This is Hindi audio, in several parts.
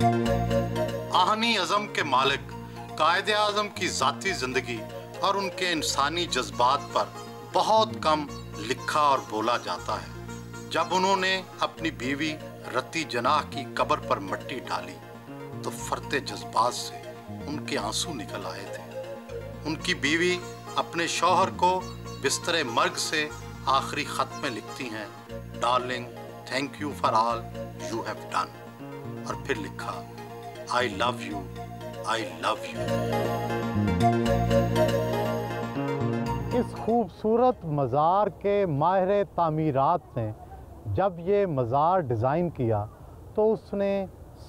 आहनी अज़म के मालिक कायदे आज़म की ज़ाती ज़िंदगी और उनके इंसानी जज्बात पर बहुत कम लिखा और बोला जाता है। जब उन्होंने अपनी बीवी रत्ती जनाह की कब्र पर मिट्टी डाली तो फरते जज्बात से उनके आंसू निकल आए थे। उनकी बीवी अपने शौहर को बिस्तरे मर्ग से आखिरी खत में लिखती हैं, darling thank you for all you have done. और फिर लिखा, I love you, I love you. इस खूबसूरत मज़ार के माहिर तामीरात ने जब ये मज़ार डिज़ाइन किया तो उसने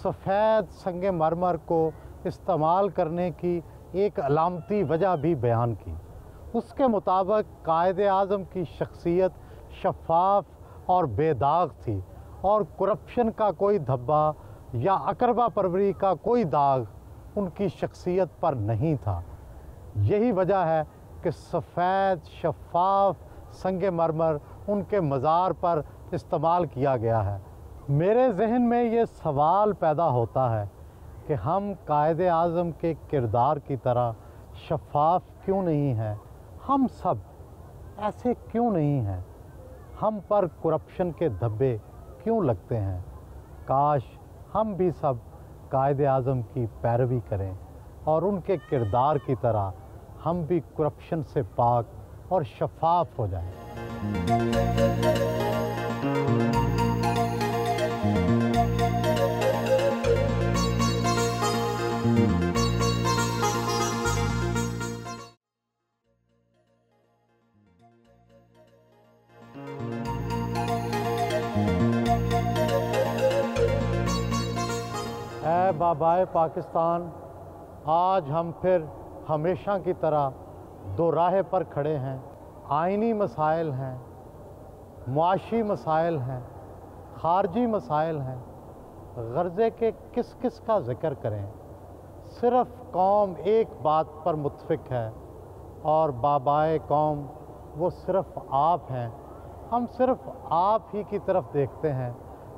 सफ़ेद संगे मरमर को इस्तेमाल करने की एक अलामती वजह भी बयान की। उसके मुताबिक कायदे आज़म की शख्सियत शफ़ाफ और बेदाग थी और करप्शन का कोई धब्बा या अकरबा परवरी का कोई दाग उनकी शख्सियत पर नहीं था। यही वजह है कि सफ़ेद शफ़ाफ संगे मरमर उनके मज़ार पर इस्तेमाल किया गया है। मेरे जहन में ये सवाल पैदा होता है कि हम कायदे आज़म के किरदार की तरह शफ़ाफ क्यों नहीं हैं? हम सब ऐसे क्यों नहीं हैं? हम पर करप्शन के धब्बे क्यों लगते हैं? काश हम भी सब कायदे आज़म की पैरवी करें और उनके किरदार की तरह हम भी करप्शन से पाक और शफ़ाफ हो जाएं। ऐ बाबाए पाकिस्तान, आज हम फिर हमेशा की तरह दो राह पर खड़े हैं। आइनी मसाइल हैं, मुआशी मसाइल हैं, खारजी मसाइल हैं। गर्ज़े के किस किस का ज़िक्र करें? सिर्फ़ कौम एक बात पर मुत्तफ़िक़ है और बाबाए कौम वो सिर्फ़ आप हैं। हम सिर्फ़ आप ही की तरफ देखते हैं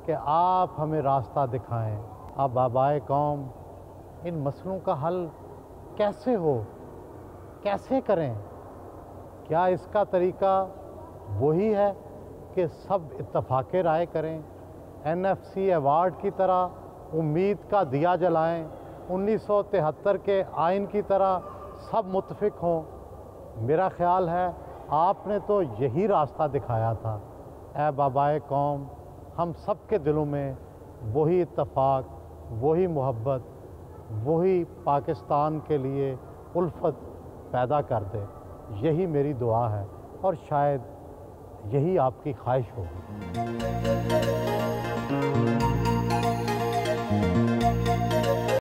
कि आप हमें रास्ता दिखाएं। अब बाबाए कौम, इन मसलों का हल कैसे हो, कैसे करें? क्या इसका तरीका वही है कि सब इत्तफ़ाक़े राय करें, NFC अवार्ड की तरह उम्मीद का दिया जलाएं, 1973 के आइन की तरह सब मुत्तफ़िक़ हों? मेरा ख़्याल है आपने तो यही रास्ता दिखाया था। ऐ बाबाए कौम, हम सब के दिलों में वही इत्तफ़ाक़, वही मोहब्बत, वही पाकिस्तान के लिए उल्फत पैदा कर दे। यही मेरी दुआ है और शायद यही आपकी ख्वाहिश होगी।